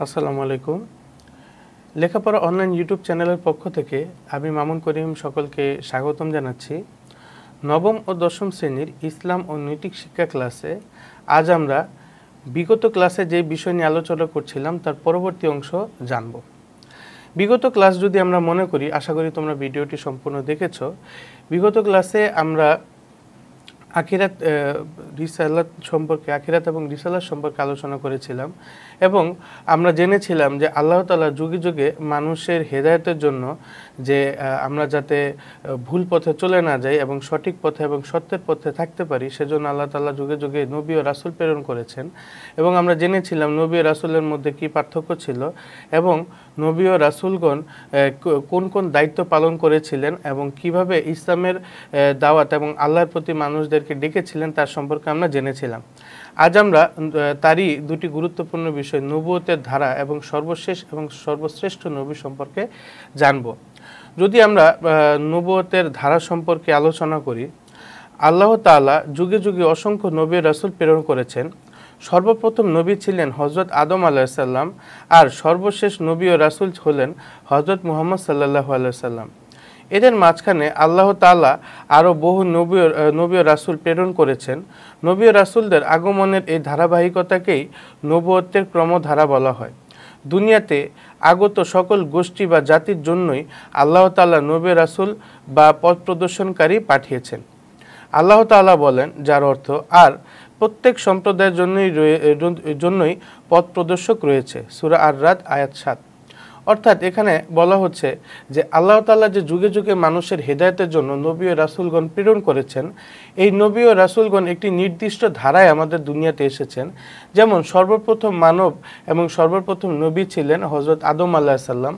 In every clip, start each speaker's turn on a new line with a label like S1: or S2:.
S1: আসসালামু আলাইকুম। লেখাপড়া অনলাইন ইউটিউব চ্যানেলের পক্ষ থেকে আমি মামুন করিম সকলকে স্বাগতম জানাচ্ছি। নবম ও দশম শ্রেণীর ইসলাম ও নৈতিক শিক্ষা ক্লাসে আজ আমরা বিগত ক্লাসে যে বিষয় নিয়ে আলোচনা করছিলাম তার পরবর্তী অংশ জানব। বিগত ক্লাস যদি আমরা মনে করি, আশা করি তোমরা ভিডিওটি সম্পূর্ণ দেখেছ। বিগত ক্লাসে আমরা আখিরাত এবং রিসালাত সম্পর্কে আলোচনা করেছিলাম এবং আমরা জেনেছিলাম যে আল্লাহ তাআলা যুগে যুগে মানুষের হেদায়েতের জন্য যে আমরা যাতে ভুল পথে চলে না যাই এবং সঠিক পথে এবং সত্যের পথে থাকতে পারি, সেজন্য আল্লাহ তাআলা যুগে যুগে নবী ও রাসূল প্রেরণ করেছেন। এবং আমরা জেনেছিলাম নবী ও রাসূলের মধ্যে কী পার্থক্য ছিল এবং নবী ও রাসূলগণ কোন কোন দায়িত্ব পালন করেছিলেন এবং কিভাবে ইসলামের দাওয়াত এবং আল্লাহর প্রতি মানুষদেরকে ডেকেছিলেন তার সম্পর্কে আমরা জেনেছিলাম। আজ আমরা তারই দুটি গুরুত্বপূর্ণ বিষয় নবুয়তের ধারা এবং সর্বশেষ এবং সর্বশ্রেষ্ঠ নবী সম্পর্কে জানব। যদি আমরা নবুয়তের ধারা সম্পর্কে আলোচনা করি, আল্লাহ তাআলা যুগে যুগে অসংখ্য নবী রাসূল প্রেরণ করেছেন। সর্বপ্রথম নবী ছিলেন হযরত আদম আলাইহিস সালাম আর সর্বশেষ নবী ও রাসূল হলেন হযরত মুহাম্মদ সাল্লাল্লাহু আলাইহি সাল্লাম। এদের মাঝখানে আল্লাহ তাআলা আরও বহু নবী ও রাসূল প্রেরণ করেছেন। নবী ও রাসূলদের আগমনের এই ধারাবাহিকতাকেই নবুয়তের ক্রমধারা বলা হয়। দুনিয়াতে আগত সকল গোষ্ঠী বা জাতির জন্যই আল্লাহ তাআলা নবী রাসূল বা পথ প্রদর্শনকারী পাঠিয়েছেন। আল্লাহ তাআলা বলেন, যার অর্থ আর প্রত্যেক সম্প্রদায়ের জন্যই পথ প্রদর্শক রয়েছে। সূরা আর-রাদ আয়াত ৭। অর্থাৎ এখানে বলা হচ্ছে যে আল্লাহ তাআলা যে যুগে যুগে মানুষের হেদায়েতের জন্য নবী ও রাসূলগণ প্রেরণ করেছেন, এই নবী ও রাসূলগণ একটি নির্দিষ্ট ধারায় আমাদের দুনিয়াতে এসেছেন। যেমন সর্বপ্রথম মানব এবং সর্বপ্রথম নবী ছিলেন হযরত আদম আলাইহিস সালাম।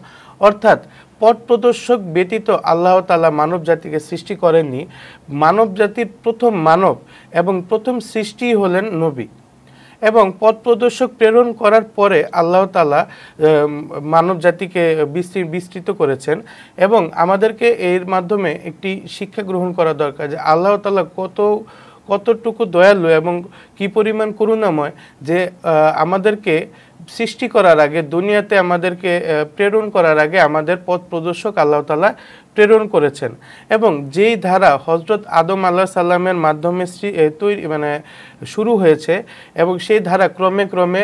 S1: অর্থাৎ পথ প্রদর্শক ব্যতীত আল্লাহ তাআলা মানব জাতিকে সৃষ্টি করেননি। মানব জাতির প্রথম মানব এবং প্রথম সৃষ্টি হলেন নবী। এবং পথ প্রদর্শক প্রেরণ করার পরে আল্লাহ তাআলা মানব জাতিকে বিস্তৃত করেছেন এবং আমাদেরকে এর মাধ্যমে একটি শিক্ষা গ্রহণ করা দরকার যে আল্লাহ তাআলা কতটুকু দয়ালু এবং কি পরিমাণ করুণাময় যে আমাদেরকে সৃষ্টি করার আগে, দুনিয়াতে আমাদেরকে প্রেরণ করার আগে আমাদের পথ প্রদর্শক আল্লাহ তাআলা প্রেরণ করেছেন। এবং যেই ধারা হযরত আদম আলাইহিস সালামের মাধ্যমে শুরু হয়েছে এবং সেই ধারা ক্রমে ক্রমে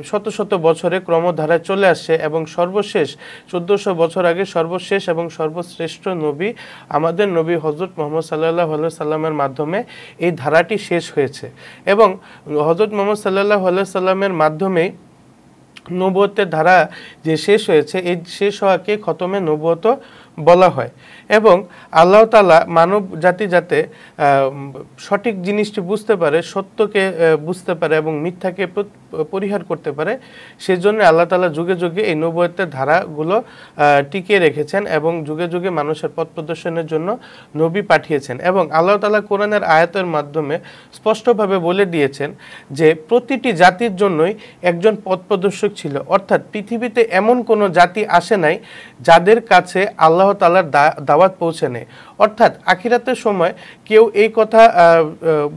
S1: শত শত বছরে ক্রমধারায় চলে আসছে এবং সর্বশেষ 1400 বছর আগে সর্বশেষ এবং সর্বশ্রেষ্ঠ নবী আমাদের নবী হযরত মুহাম্মদ সাল্লাল্লাহু আলাইহি সাল্লামের মাধ্যমে এই ধারাটি শেষ হয়েছে। এবং হযরত মুহাম্মদ সাল্লাল্লাহু আলাইহি সাল্লামের মাধ্যমেই নবুয়তের ধারা যে শেষ হয়েছে, এই শেষ হওয়াকে খতমে নবুয়ত বলা হয়। এবং আল্লাহ তাআলা মানব জাতি যাতে সঠিক জিনিসটি বুঝতে পারে, সত্যকে বুঝতে পারে এবং মিথ্যাকে পরিহার করতে পারে, সেজন্য আল্লাহ তাআলা যুগে যুগে এই নবুয়তের ধারাগুলো টিকিয়ে রেখেছেন এবং যুগে যুগে মানুষের পথ প্রদর্শনের জন্য নবী পাঠিয়েছেন। এবং আল্লাহ তাআলা কোরআনের আয়াতের মাধ্যমে স্পষ্টভাবে বলে দিয়েছেন যে প্রতিটি জাতির জন্যই একজন পথ প্রদর্শক ছিল। অর্থাৎ পৃথিবীতে এমন কোনো জাতি আসে নাই যাদের কাছে আল্লাহ তাআলার দাওয়াত পৌঁছে নেই। অর্থাৎ আখিরাতের সময় কেউ এই কথা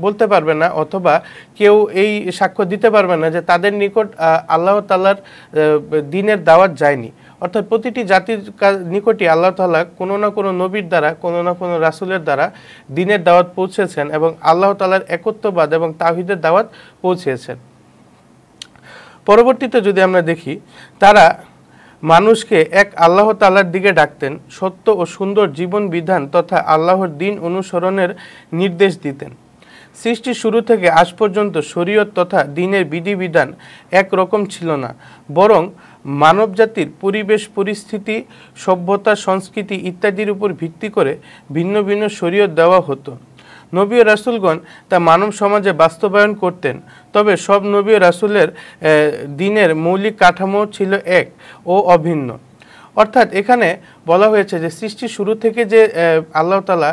S1: বলতে পারবে না অথবা কেউ এই সাক্ষ্য দিতে পারবে না যে তাদের নিকট আল্লাহ তাআলার দ্বীনের দাওয়াত যায়নি। অর্থাৎ প্রতিটি জাতির নিকটই আল্লাহ তাআলা কোনো না কোনো নবীর দ্বারা, কোনো না কোনো রাসূলের দ্বারা দ্বীনের দাওয়াত পৌঁছেছেন এবং আল্লাহ তাআলার একত্ববাদ এবং তাওহীদের দাওয়াত পৌঁছেছেন। পরবর্তীতে যদি আমরা দেখি, তারা মানুষকে এক আল্লাহ তাআলার দিকে ডাকতেন, সত্য ও সুন্দর জীবন বিধান তথা আল্লাহর দ্বীন অনুসরণের নির্দেশ দিতেন। সৃষ্টির শুরু থেকে আজ পর্যন্ত শরীয়ত তথা দ্বীনের বিধিবিধান একরকম ছিল না, বরং মানবজাতির পরিবেশ পরিস্থিতি, সভ্যতা, সংস্কৃতি ইত্যাদির উপর ভিত্তি করে ভিন্ন ভিন্ন শরীয়ত দেওয়া হতো। নবী ও রাসূলগণ তা মানব সমাজে বাস্তবায়ন করতেন। তবে সব নবী ও রাসূলের দ্বীনের মৌলিক কাঠামো ছিল এক ও অভিন্ন। অর্থাৎ এখানে বলা হয়েছে যে সৃষ্টির শুরু থেকে যে আল্লাহ তাআলা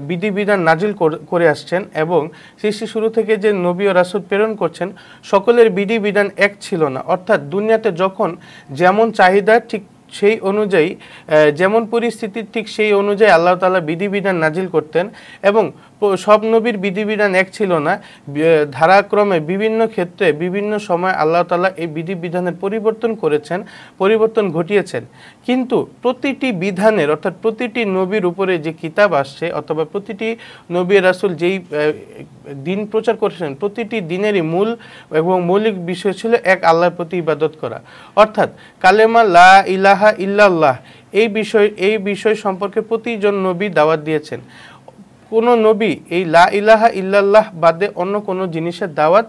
S1: বিধিবিধান নাজিল করে আসছেন এবং সৃষ্টির শুরু থেকে যে নবী ও রাসূল প্রেরণ করছেন, সকলের বিধিবিধান এক ছিল না। অর্থাৎ দুনিয়াতে যখন যেমন চাহিদা ঠিক সেই অনুযায়ী যেমন পরিস্থিতি ঠিক সেই অনুযায়ী আল্লাহ তাআলা বিধিবিধান নাজিল করতেন এবং সব নবীর বিধিবিধান এক ছিল না, ধারাক্রমে বিভিন্ন ক্ষেত্রে বিভিন্ন সময় আল্লাহ তাআলা এই বিধিবিধানের পরিবর্তন ঘটিয়েছেন। কিন্তু প্রতিটি বিধানের অর্থাৎ প্রতিটি নবীর উপরে যে কিতাব আসছে অথবা প্রতিটি নবী রাসূল যেই দিন প্রচার করেছেন, প্রতিটি দিনেরই মূল এবং মৌলিক বিষয় ছিল এক আল্লাহর প্রতি ইবাদত করা, অর্থাৎ কালেমা লা ইলাহা ইল্লাল্লাহ। এই বিষয় সম্পর্কে প্রতিজন নবী দাওয়াত দিয়েছেন। কোনো নবী এই লা ইলাহা ইল্লাল্লাহ বাদে অন্য কোনো জিনিসের দাওয়াত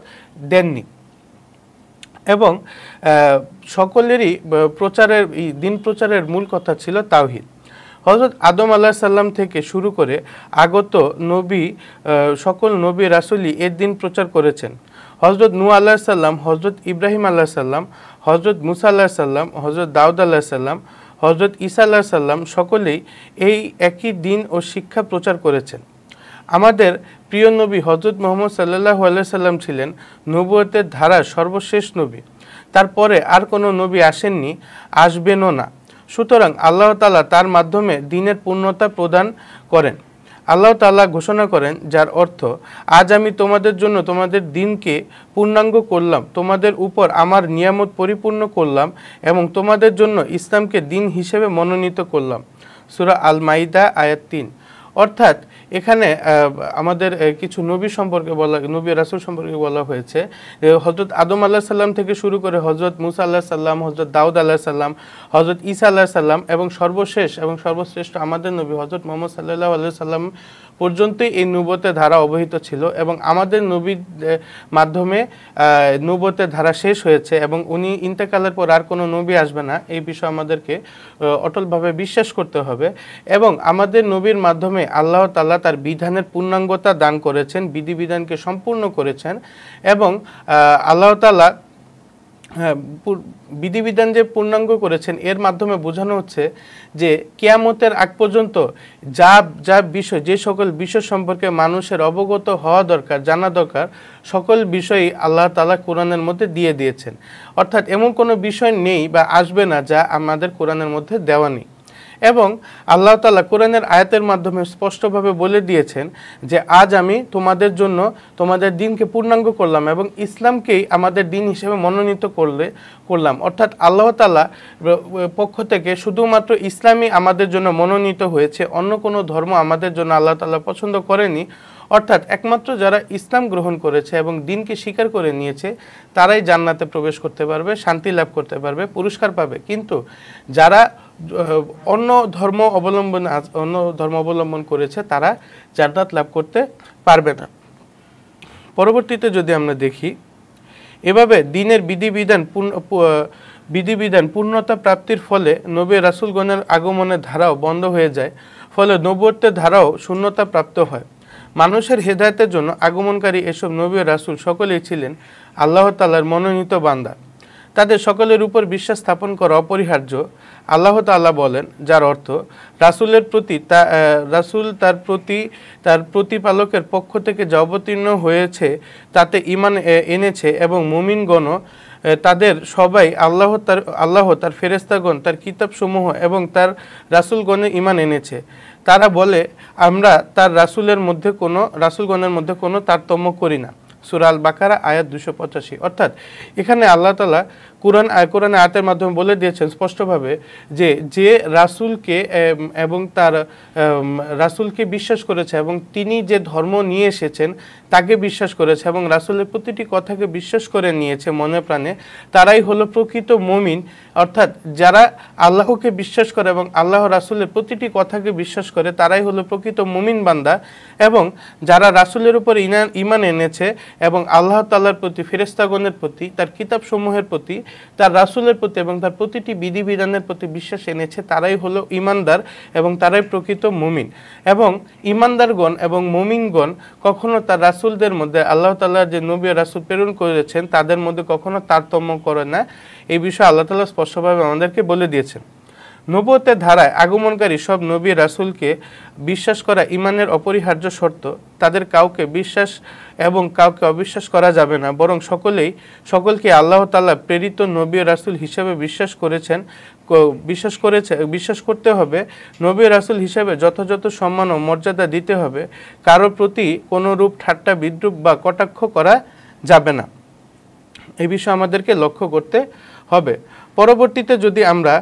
S1: দেননি। এবং সকলেরই দিন প্রচারের মূল কথা ছিল তাওহীদ। হযরত আদম আলাইহিস সালাম থেকে শুরু করে আগত সকল নবী রাসূলই এর দিন প্রচার করেছেন। হযরত নূহ আলাইহিস সালাম, হযরত ইব্রাহিম আলাইহিস সালাম, হযরত মুসা আলাইহিস সালাম, হযরত দাউদ আলাইহিস সালাম, হযরত ঈসা আলাইহিস সালাম সকলেই এই একই দিন ও শিক্ষা প্রচার করেছেন। আমাদের প্রিয় নবী হযরত মুহাম্মদ সাল্লাল্লাহু আলাইহি সাল্লাম ছিলেন নবুয়তের ধারার সর্বশেষ নবী। তারপরে আর কোনো নবী আসেননি, আসবেনও না। সুতরাং আল্লাহ তাআলা তার মাধ্যমে দ্বীনের পূর্ণতা প্রদান করেন। আল্লাহ তাআলা ঘোষণা করেন, যার অর্থ, আজ আমি তোমাদের জন্য তোমাদের দ্বীনকে পূর্ণাঙ্গ করলাম, তোমাদের উপর আমার নিয়ামত পরিপূর্ণ করলাম এবং তোমাদের জন্য ইসলামকে দ্বীন হিসেবে মনোনীত করলাম। সূরা আল মাইদা আয়াত 3। অর্থাৎ এখানে আমাদের কিছু নবী রাসূল সম্পর্কে বলা হয়েছে। হযরত আদম আলাইহিস সালাম থেকে শুরু করে হযরত মুসা আলাইহিস সালাম, হযরত দাউদ আলাইহিস সালাম, হযরত ঈসা আলাইহিস সালাম এবং সর্বশ্রেষ্ঠ আমাদের নবী হযরত মুহাম্মদ সাল্লাল্লাহু আলাইহি সাল্লাম পর্যন্তই এই নবুয়তের ধারা অবহিত ছিল এবং আমাদের নবীর মাধ্যমে নবুয়তের ধারা শেষ হয়েছে এবং উনি ইন্তেকালের পর আর কোনো নবী আসবে না, এই বিষয়ে আমাদেরকে অটলভাবে বিশ্বাস করতে হবে। এবং আমাদের নবীর মাধ্যমে আল্লাহ তাআলা তার বিধানের পূর্ণাঙ্গতা দান করেছেন, বিধিবিধানকে সম্পূর্ণ করেছেন এবং আল্লাহ তাআলা বিধিবিধান যে পূর্ণাঙ্গ করেছেন এর মাধ্যমে বোঝানো হচ্ছে যে কিয়ামতের আগ পর্যন্ত যে সকল বিষয় সম্পর্কে মানুষের অবগত হওয়া দরকার, জানা দরকার, সকল বিষয়ই আল্লাহ তাআলা কোরআনের মধ্যে দিয়ে দিয়েছেন। অর্থাৎ এমন কোনো বিষয় নেই বা আসবে না যা আমাদের কোরআনের মধ্যে দেওয়া নেই। এবং আল্লাহ তাআলা কোরআনের আয়াতের মাধ্যমে স্পষ্টভাবে বলে দিয়েছেন যে আজ আমি তোমাদের জন্য তোমাদের দ্বীনকে পূর্ণাঙ্গ করলাম এবং ইসলামকেই আমাদের দ্বীন হিসেবে মনোনীত করলাম। অর্থাৎ আল্লাহ তাআলা পক্ষ থেকে শুধুমাত্র ইসলামই আমাদের জন্য মনোনীত হয়েছে, অন্য কোনো ধর্ম আমাদের জন্য আল্লাহ তাআলা পছন্দ করেনি। অর্থাৎ একমাত্র যারা ইসলাম গ্রহণ করেছে এবং দ্বীনকে স্বীকার করে নিয়েছে তারাই জান্নাতে প্রবেশ করতে পারবে, শান্তি লাভ করতে পারবে, পুরস্কার পাবে। কিন্তু যারা অন্য ধর্ম অবলম্বন করেছে তারা জান্নাত লাভ করতে পারবে না। পরবর্তীতে যদি আমরা দেখি, এভাবে দ্বীনের বিধিবিধান পূর্ণতা প্রাপ্তির ফলে নবী রাসূলগণের আগমনের ধারাও বন্ধ হয়ে যায়, ফলে নবুয়তের ধারাও শূন্যতা প্রাপ্ত হয়। মানুষের হেদায়েতের জন্য আগমনকারী এসব নবী ও রাসূল সকলেই ছিলেন আল্লাহ তাআলার মনোনীত বান্দা। তাদের সকলের উপর বিশ্বাস স্থাপন করা অপরিহার্য। আল্লাহ তাআলা বলেন, যার অর্থ, রাসূল তার প্রতিপালকের পক্ষ থেকে যা অবতীর্ণ হয়েছে তাতে ঈমান এনেছে এবং মুমিনগণও তাদের সবাই আল্লাহ তার ফেরেশতাগণ, তার কিতাবসমূহ এবং তার রাসূলগণে ঈমান এনেছে। তারা বলে, আমরা তার রাসূলগণের মধ্যে কোনো তারতম্য করি না। সূরা আল বাকারা আয়াত 285। অর্থাৎ এখানে আল্লাহ তাআলা কোরআনে আয়াতের মাধ্যমে বলে দিয়েছেন স্পষ্টভাবে যে রাসূলকে এবং তার রাসূলকে বিশ্বাস করেছে এবং তিনি যে ধর্ম নিয়ে এসেছেন তাকে বিশ্বাস করেছে এবং রাসূলের প্রতিটি কথাকে বিশ্বাস করে নিয়েছে মনে প্রাণে, তারাই হলো প্রকৃত মুমিন। অর্থাৎ যারা আল্লাহকে বিশ্বাস করে এবং আল্লাহ রাসূলের প্রতিটি কথাকে বিশ্বাস করে তারাই হলো প্রকৃত মুমিন বান্দা। এবং যারা রাসূলের উপর ঈমান এনেছে এবং আল্লাহ তাআলার প্রতি, ফেরেশতাগণের প্রতি, তার কিতাবসমূহের প্রতি, তার রাসূলের প্রতি এবং তার প্রতিটি বিধিবিধানের প্রতি বিশ্বাস এনেছে তারাই হলো ঈমানদার এবং তারাই প্রকৃত মুমিন। এবং ঈমানদারগণ এবং মুমিনগণ কখনো তার রাসূলদের মধ্যে, আল্লাহ তাআলা যে নবী ও রাসূল প্রেরণ করেছেন তাদের মধ্যে কখনো তারতম্য করে না। এই বিষয়ে আল্লাহ তাআলা স্পষ্টভাবে আমাদেরকে বলে দিয়েছেন। নবুয়তের ধারায় আগমনকারী সব নবী রাসূলকে বিশ্বাস করা ঈমানের অপরিহার্য শর্ত। তাদের কাউকে বিশ্বাস এবং কাউকে অবিশ্বাস করা যাবে না, বরং সকলকে আল্লাহ তাআলা প্রেরিত নবী ও রাসূল হিসেবে বিশ্বাস করতে হবে। নবী ও রাসূল হিসেবে যথাযথ সম্মান ও মর্যাদা দিতে হবে। কারোর প্রতি কোনো রূপ ঠাট্টা, বিদ্রূপ বা কটাক্ষ করা যাবে না। এই বিষয়ে আমাদেরকে লক্ষ্য করতে হবে। পরবর্তীতে যদি আমরা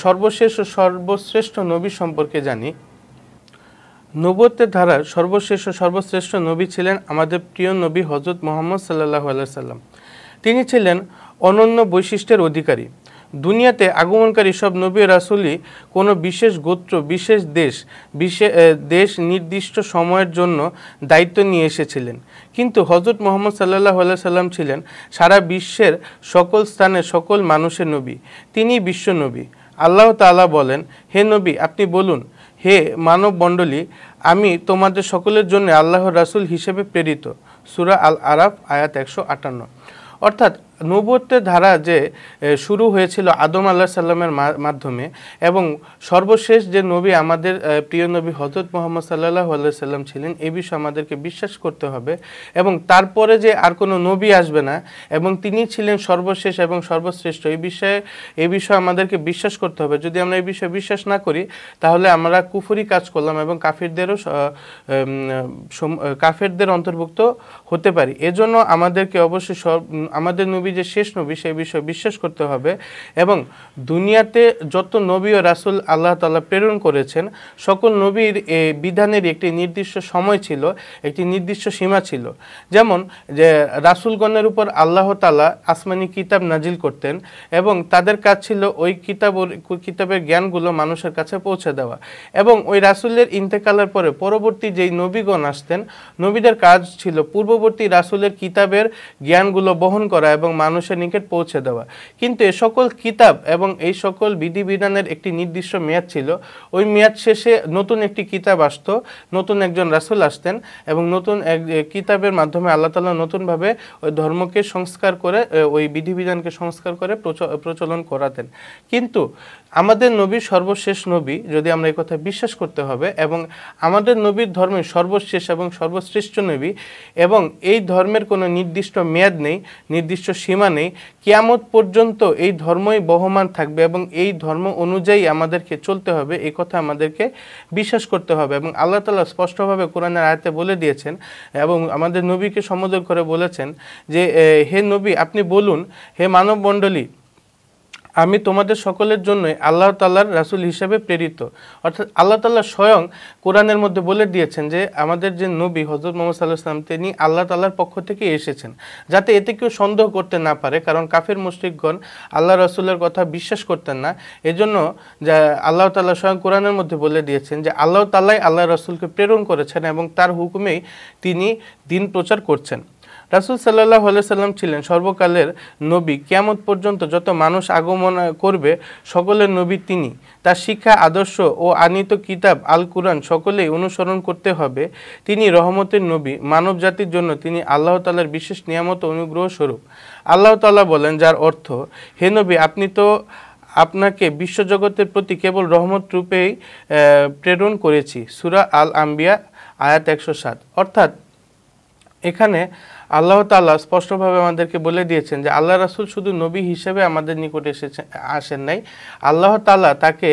S1: সর্বশেষ ও সর্বশ্রেষ্ঠ নবী সম্পর্কে জানি, নবুয়তের ধারার সর্বশেষ ও সর্বশ্রেষ্ঠ নবী ছিলেন আমাদের প্রিয় নবী হযরত মুহাম্মদ সাল্লাল্লাহু আলাইহি সাল্লাম। তিনি ছিলেন অনন্য বৈশিষ্ট্যের অধিকারী। দুনিয়াতে আগমনকারী সব নবী ও রাসূলই কোনো বিশেষ গোত্র, বিশেষ দেশ নির্দিষ্ট সময়ের জন্য দায়িত্ব নিয়ে এসেছিলেন। কিন্তু হযরত মুহাম্মদ সাল্লাল্লাহু আলাইহি সাল্লাম ছিলেন সারা বিশ্বের সকল স্থানে সকল মানুষের নবী। তিনি বিশ্ব নবী। আল্লাহ তাআলা বলেন, হে নবী, আপনি বলুন, হে মানব মণ্ডলী, আমি তোমাদের সকলের জন্য আল্লাহর রাসূল হিসেবে প্রেরিত। সূরা আল আরাফ আয়াত 158। অর্থাৎ নবুয়তের ধারা যে শুরু হয়েছিল আদম আলাইহিস সালামের মাধ্যমে, এবং সর্বশেষ যে নবী আমাদের প্রিয় নবী হযরত মুহাম্মদ সাল্লাল্লাহু আলাইহি সাল্লাম ছিলেন, এই বিষয়ে আমাদেরকে বিশ্বাস করতে হবে। এবং তারপরে যে আর কোনো নবী আসবে না এবং তিনি ছিলেন সর্বশেষ এবং সর্বশ্রেষ্ঠ, এই বিষয়ে আমাদেরকে বিশ্বাস করতে হবে। যদি আমরা এই বিষয়ে বিশ্বাস না করি, তাহলে আমরা কুফরি কাজ করলাম এবং কাফেরদের অন্তর্ভুক্ত হতে পারি। এজন্য আমাদেরকে অবশ্যই আমাদের নবী যে শেষ নবী, সেই বিষয়ে বিশ্বাস করতে হবে। এবং দুনিয়াতে যত নবী ও রাসূল আল্লাহ তাআলা প্রেরণ করেছেন, সকল নবীর বিধানের একটি নির্দিষ্ট সময় ছিল, একটি নির্দিষ্ট সীমা ছিল। যেমন যে রাসূলগণের উপর আল্লাহ তাআলা আসমানি কিতাব নাজিল করতেন এবং তাদের কাজ ছিল ওই কিতাবের জ্ঞানগুলো মানুষের কাছে পৌঁছে দেওয়া। এবং ওই রাসূলের ইন্তেকালের পরে পরবর্তী যেই নবীগণ আসতেন, নবীদের কাজ ছিল পূর্ববর্তী রাসূলের কিতাবের জ্ঞানগুলো বহন করা এবং মানুষের নিকট পৌঁছে দেওয়া। কিন্তু এই সকল কিতাব এবং এই সকল বিধিবিধানের একটি নির্দিষ্ট মেয়াদ ছিল। ওই মেয়াদ শেষে নতুন একটি কিতাব আসতো, নতুন একজন রাসূল আসতেন এবং নতুন এক কিতাবের মাধ্যমে আল্লাহ তাআলা নতুনভাবে ওই ধর্মকে সংস্কার করে, ওই বিধিবিধানকে সংস্কার করে প্রচলন করাতেন। কিন্তু আমাদের নবী সর্বশেষ নবী, যদি আমরা এই কথা বিশ্বাস করতে হবে, এবং আমাদের নবীর ধর্মের সর্বশেষ এবং সর্বশ্রেষ্ঠ নবী, এবং এই ধর্মের কোনো নির্দিষ্ট মেয়াদ নেই, নির্দিষ্ট সীমা নেই। কিয়ামত পর্যন্ত এই ধর্মই বহমান থাকবে এবং এই ধর্ম অনুযায়ী আমাদেরকে চলতে হবে, এই কথা আমাদেরকে বিশ্বাস করতে হবে। এবং আল্লাহ তাআলা স্পষ্টভাবে কোরআনের আয়াতে বলে দিয়েছেন এবং আমাদের নবীকে সম্বোধন করে বলেছেন যে, হে নবী, আপনি বলুন, হে মানব মণ্ডলী, আমি তোমাদের সকলের জন্য আল্লাহ তাআলার রাসূল হিসেবে প্রেরিত। অর্থাৎ আল্লাহ তাআলা স্বয়ং কোরআনের মধ্যে বলে দিয়েছেন যে আমাদের যে নবী হযরত মুহাম্মদ সাল্লাল্লাহু আলাইহি ওয়াসাল্লাম, তিনি আল্লাহ তাআলার পক্ষ থেকে এসেছেন, যাতে এতে কেউ সন্দেহ করতে না পারে। কারণ কাফের মুশরিকগণ আল্লাহ রাসূলের কথা বিশ্বাস করতেন না। এজন্য যে আল্লাহ তাআলা স্বয়ং কোরআনের মধ্যে বলে দিয়েছেন যে আল্লাহ তাআলাই আল্লাহ রাসূলকে প্রেরণ করেছেন এবং তার হুকুমেই তিনি দ্বীন প্রচার করছেন। রাসূল সাল্লাল্লাহু আলাইহি সাল্লাম ছিলেন সর্বকালের নবী। কিয়ামত পর্যন্ত যত মানুষ আগমন করবে, সকলের নবী তিনি। তার শিক্ষা, আদর্শ ও আনীত কিতাব আল কুরআন সকলেই অনুসরণ করতে হবে। তিনি রহমতের নবী। মানব জাতির জন্য তিনি আল্লাহ তাআলার বিশেষ নিয়ামত ও অনুগ্রহ স্বরূপ। আল্লাহ তাআলা বলেন, যার অর্থ, হে নবী, আপনাকে বিশ্বজগতের প্রতি কেবল রহমত রূপেই প্রেরণ করেছি। সূরা আল আম্বিয়া আয়াত 107। অর্থাৎ এখানে আল্লাহ তাআলা স্পষ্টভাবে আমাদেরকে বলে দিয়েছেন যে আল্লাহ রাসূল শুধু নবী হিসেবে আমাদের নিকট আসেন নাই, আল্লাহ তাআলা তাকে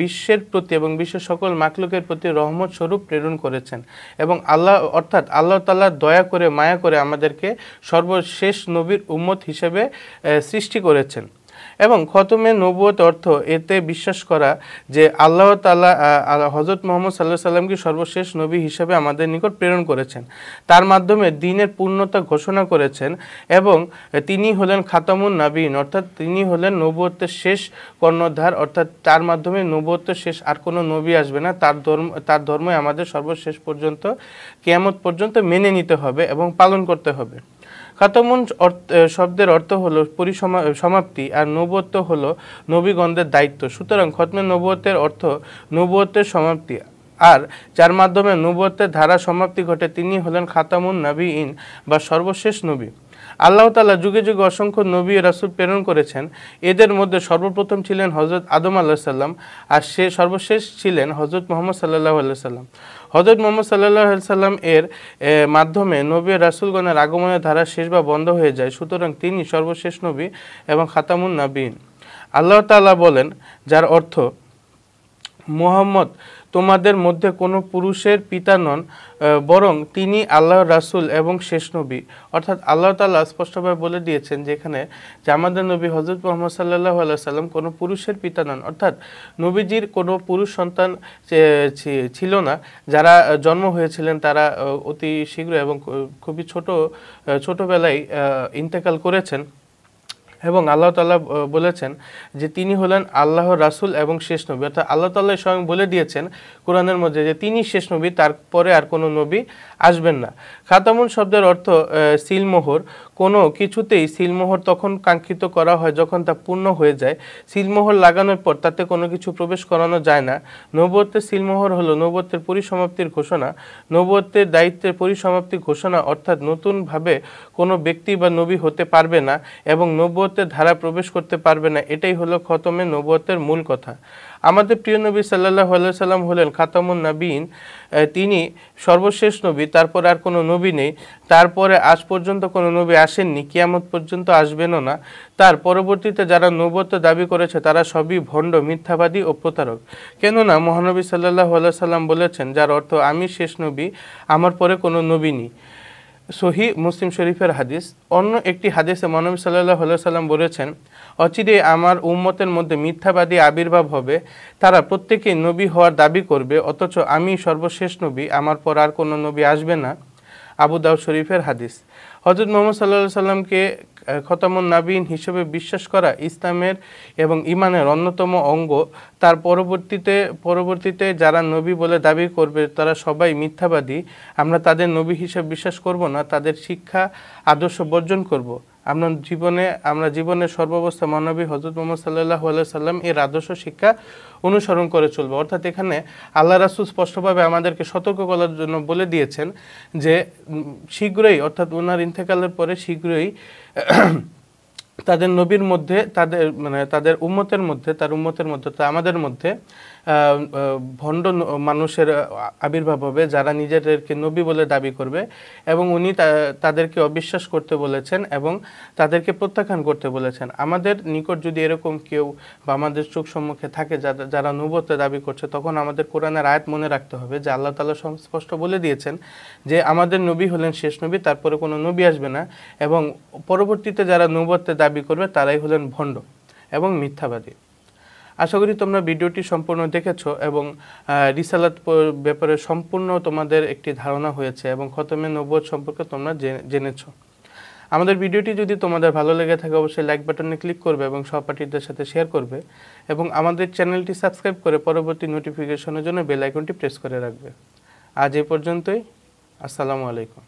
S1: বিশ্বের প্রতি এবং বিশ্বের সকল মাখলুকের প্রতি রহমত স্বরূপ প্রেরণ করেছেন। এবং আল্লাহ তাআলা দয়া করে, মায়া করে আমাদেরকে সর্বশেষ নবীর উম্মত হিসেবে সৃষ্টি করেছেন। এবং খতমে নবুয়ত অর্থ এতে বিশ্বাস করা যে আল্লাহ তাআলা হযরত মুহাম্মদ সাল্লাল্লাহু আলাইহি সাল্লামকে সর্বশেষ নবী হিসেবে আমাদের নিকট প্রেরণ করেছেন, তার মাধ্যমে দ্বীনের পূর্ণতা ঘোষণা করেছেন এবং তিনি হলেন খাতামুন নাবিয়িন, অর্থাৎ তিনি হলেন নবুয়তের শেষ কর্ণধার। অর্থাৎ তার মাধ্যমে নবুয়তের শেষ আর কোনো নবী আসবে না। তার ধর্মই আমাদের সর্বশেষ পর্যন্ত, কিয়ামত পর্যন্ত মেনে নিতে হবে এবং পালন করতে হবে। খাতামুন শব্দের অর্থ হলো সমাপ্তি, আর নবুয়ত হলো নবীগণদের দায়িত্ব। সুতরাং খতমে নবুয়তের অর্থ নবুয়তের সমাপ্তি, আর যার মাধ্যমে নবুয়তের ধারা সমাপ্তি ঘটে তিনি হলেন খাতামুন নাবিয়িন বা সর্বশেষ নবী। আল্লাহ তাআলা যুগে যুগে অসংখ্য নবী ও রাসূল প্রেরণ করেছেন। এদের মধ্যে সর্বপ্রথম ছিলেন হযরত আদম আলাইহিস সালাম, আর সর্বশেষ ছিলেন হযরত মুহাম্মদ সাল্লাল্লাহু আলাইহি সাল্লাম। হযরত মুহাম্মদ সাল্লাল্লাহু আলাইহি সাল্লাম এর মাধ্যমে নবী ও রাসূলগণের আগমনের ধারা শেষ বা বন্ধ হয়ে যায়, সুতরাং তিনি সর্বশেষ নবী এবং খাতামুন নবীন। আল্লাহ তাআলা বলেন, যার অর্থ, মুহাম্মদ তোমাদের মধ্যে কোনো পুরুষের পিতা নন, বরং তিনি আল্লাহর রাসূল এবং শেষ নবী। অর্থাৎ আল্লাহ তাআলা স্পষ্টভাবে বলে দিয়েছেন যে এখানে যে আমাদের নবী হযরত মুহাম্মদ সাল্লাল্লাহু আলাইহি সাল্লাম কোনো পুরুষের পিতা নন, অর্থাৎ নবীজির কোনো পুরুষ সন্তান ছিল না। যারা জন্ম হয়েছিলেন তারা অতি শীঘ্র এবং খুবই ছোটবেলায় ইন্তেকাল করেছেন। এবং আল্লাহ তাআলা বলেছেন যে তিনি হলেন আল্লাহর রাসূল এবং শেষ নবী। অর্থাৎ আল্লাহ তাআলা স্বয়ং বলে দিয়েছেন কোরআনের মধ্যে যে তিনি শেষ নবী, তারপরে আর কোনো নবী আসবেন না। খাতামুন শব্দের অর্থ সিলমোহর। কোনো কিছুতেই সিলমোহর তখন কাঙ্ক্ষিত করা হয় যখন তা পূর্ণ হয়ে যায়। সিলমোহর লাগানোর পর তাতে কোনো কিছু প্রবেশ করানো যায় না। নবুয়তের সিলমোহর হলো নবুয়তের পরিসমাপ্তির ঘোষণা। নবুয়তের দায়িত্বের পরিসমাপ্তির ঘোষণা, অর্থাৎ নতুনভাবে কোনো ব্যক্তি বা নবী হতে পারবে না এবং নবুয়তের ধারা প্রবেশ করতে পারবে না। এটাই হলো খতমে নবুয়তের মূল কথা। আমাদের প্রিয় নবী সাল্লাল্লাহু আলাইহি সাল্লাম হলেন খাতামুন নবীন। তিনি সর্বশেষ নবী, তারপর আর কোনো নবী নেই। তারপরে আজ পর্যন্ত কোনো নবী আসেননি, কিয়ামত পর্যন্ত আসবেনও না। তার পরবর্তীতে যারা নবুয়ত দাবি করেছে তারা সবই ভণ্ড, মিথ্যাবাদী ও প্রতারক। কেননা মহানবী সাল্লাল্লাহু আলাইহি সাল্লাম বলেছেন, যার অর্থ আমি শেষ নবী, আমার পরে কোনো নবী নেই। সহিহ মুসলিম শরীফের হাদিস। অন্য একটি হাদিসে মহানবী সাল্লাল্লাহু আলাইহি সাল্লাম বলেছেন, অচিরেই আমার উম্মতের মধ্যে মিথ্যাবাদী আবির্ভাব হবে। তারা প্রত্যেকেই নবী হওয়ার দাবি করবে, অথচ আমি সর্বশেষ নবী, আমার পর আর কোনো নবী আসবে না। আবু দাউদ শরীফের হাদিস। হযরত মুহাম্মদ সাল্লাল্লাহু আলাইহি সাল্লামকে খতামুন নবীন হিসেবে বিশ্বাস করা ইসলামের এবং ঈমানের অন্যতম অঙ্গ। তার পরবর্তীতে যারা নবী বলে দাবি করবে তারা সবাই মিথ্যাবাদী। আমরা তাদের নবী হিসেবে বিশ্বাস করব না, তাদের শিক্ষা আদর্শ বর্জন করব। আমরা জীবনের সর্বাবস্থা মহানবী হযরত মুহাম্মদ সাল্লাল্লাহু আলাইহি সাল্লাম এর আদর্শ শিক্ষা অনুসরণ করে চলবে। অর্থাৎ এখানে আল্লাহ রাসূল স্পষ্টভাবে আমাদেরকে সতর্ক করার জন্য বলে দিয়েছেন যে শীঘ্রই, অর্থাৎ ওনার ইন্তেকালের পরে শীঘ্রই তাদের নবীর মধ্যে, তাদের উম্মতের মধ্যে, আমাদের মধ্যে ভণ্ড মানুষের আবির্ভাব হবে যারা নিজেদেরকে নবী বলে দাবি করবে এবং উনি তাদেরকে অবিশ্বাস করতে বলেছেন এবং তাদেরকে প্রত্যাখ্যান করতে বলেছেন। আমাদের নিকট যদি এরকম কেউ বা আমাদের চোখ সম্মুখে থাকে যারা নবুয়ত দাবি করছে, তখন আমাদের কোরআনের আয়াত মনে রাখতে হবে যে আল্লাহ তাআলা স্পষ্ট বলে দিয়েছেন যে আমাদের নবী হলেন শেষ নবী, তারপরে কোনো নবী আসবে না এবং পরবর্তীতে যারা নবুয়ত দাবি করবে তারাই হলেন ভণ্ড এবং মিথ্যাবাদী। আশা করি তোমরা ভিডিওটি সম্পূর্ণ দেখেছো এবং রিসালাত ব্যাপারে সম্পূর্ণ তোমাদের একটি ধারণা হয়েছে এবং খতমে নবুয়ত সম্পর্কে তোমরা জেনেছো। আমাদের ভিডিওটি যদি তোমাদের ভালো লেগে থাকে অবশ্যই লাইক বাটনে ক্লিক করবে এবং সহপাঠীদের সাথে শেয়ার করবে এবং আমাদের চ্যানেলটি সাবস্ক্রাইব করে পরবর্তী নোটিফিকেশনের জন্য বেল আইকনটি প্রেস করে রাখবে। আজ এই পর্যন্তই। আসসালামু আলাইকুম।